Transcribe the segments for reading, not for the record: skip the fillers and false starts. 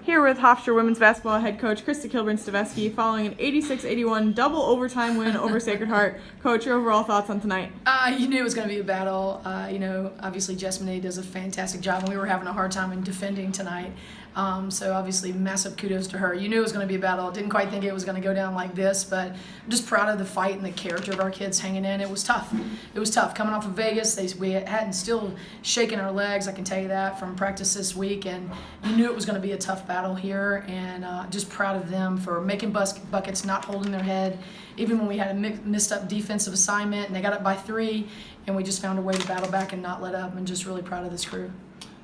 Here with Hofstra women's basketball head coach Krista Kilburn-Steveskey following an 86-81 double overtime win over Sacred Heart. Coach, your overall thoughts on tonight? You knew it was going to be a battle. Obviously Jess Monet does a fantastic job, and we were having a hard time in defending tonight. So obviously massive kudos to her. You knew it was going to be a battle. Didn't quite think it was going to go down like this, but I'm just proud of the fight and the character of our kids hanging in. It was tough. It was tough. Coming off of Vegas, we hadn't still shaken our legs, I can tell you that, from practice this week, and you knew it was going to be a tough battle here, and just proud of them for making buckets, not holding their head, even when we had a missed up defensive assignment, and they got up by 3, and we just found a way to battle back and not let up, and just really proud of this crew.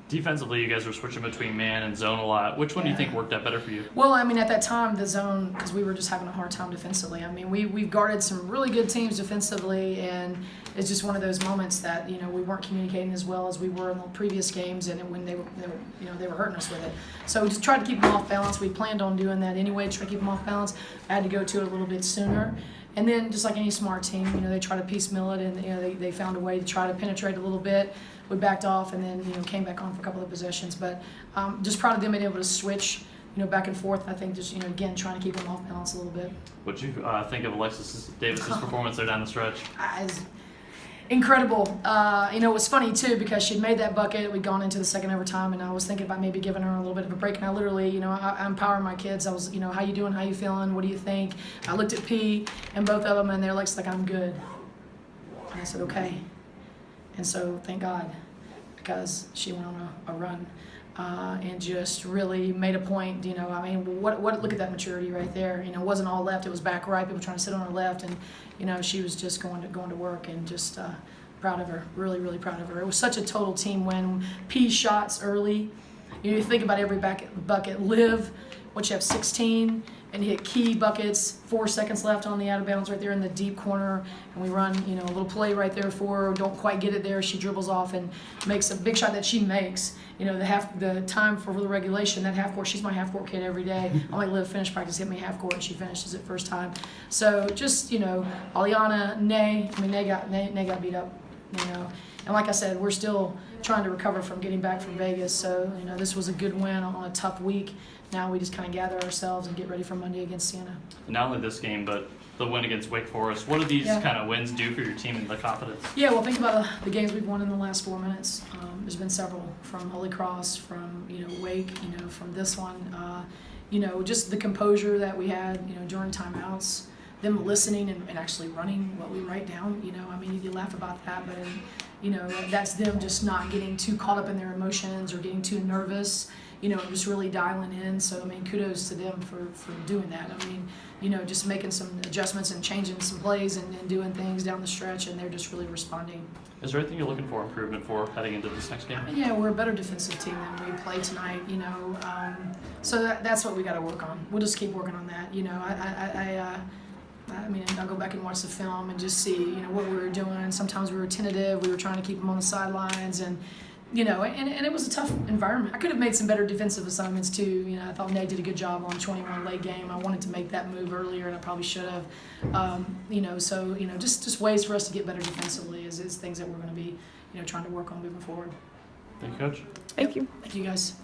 Defensively, you guys were switching between man and zone a lot. Which one do you think worked out better for you? Well, I mean, at that time, the zone, because we were just having a hard time defensively. I mean, we've guarded some really good teams defensively, and it's just one of those moments that, we weren't communicating as well as we were in the previous games, and when they were hurting us with it. So we just tried to keep them off balance. We planned on doing that anyway, try to keep them off balance. I had to go to it a little bit sooner. And then, just like any smart team, they try to piecemeal it, and they found a way to try to penetrate a little bit. We backed off, and then came back on for a couple of possessions. But just proud of them being able to switch, back and forth. I think just again trying to keep them off balance a little bit. What do you think of Alexis Davis's performance there down the stretch? Incredible. It was funny too because she'd made that bucket. We'd gone into the second overtime, and I was thinking about maybe giving her a little bit of a break. And I literally, I empower my kids. I was, how you doing? How you feeling? What do you think? I looked at P and both of them, and they're like, I'm good. And I said, okay. And so thank God, because she went on a run and just really made a point. Look at that maturity right there. It wasn't all left; it was back right. People trying to sit on her left, and she was just going to work, and just proud of her. Really, really proud of her. It was such a total team win. P shots early. You think about every bucket. Liv, you have 16, and hit key buckets. 4 seconds left on the out of bounds right there in the deep corner, and we run a little play right there for her. Don't quite get it there. She dribbles off and makes a big shot that she makes. The time for the regulation, that half court. She's my half court kid every day. I might Liv finish practice, hit me half court, and she finishes it first time. So just Aliana, Nay got beat up. And like I said, we're still trying to recover from getting back from Vegas. So this was a good win on a tough week. Now we just kind of gather ourselves and get ready for Monday against Siena. Not only this game, but the win against Wake Forest. What do these kind of wins do for your team and the confidence? Yeah, well, think about the games we've won in the last 4 minutes. There's been several, from Holy Cross, from Wake, from this one. Just the composure that we had, during timeouts. Them listening and actually running what we write down. You laugh about that, but that's them just not getting too caught up in their emotions or getting too nervous. Just really dialing in. So, kudos to them for doing that. Just making some adjustments and changing some plays and doing things down the stretch, and they're just really responding. Is there anything you're looking for improvement for heading into this next game? Yeah, we're a better defensive team than we played tonight, So that's what we got to work on. We'll just keep working on that. I'll go back and watch the film and just see, what we were doing. Sometimes we were tentative. We were trying to keep them on the sidelines, and it was a tough environment. I could have made some better defensive assignments too. I thought Nate did a good job on 21 late game. I wanted to make that move earlier, and I probably should have. Just ways for us to get better defensively is things that we're going to be, trying to work on moving forward. Thank you, Coach. Thank you. Thank you, guys.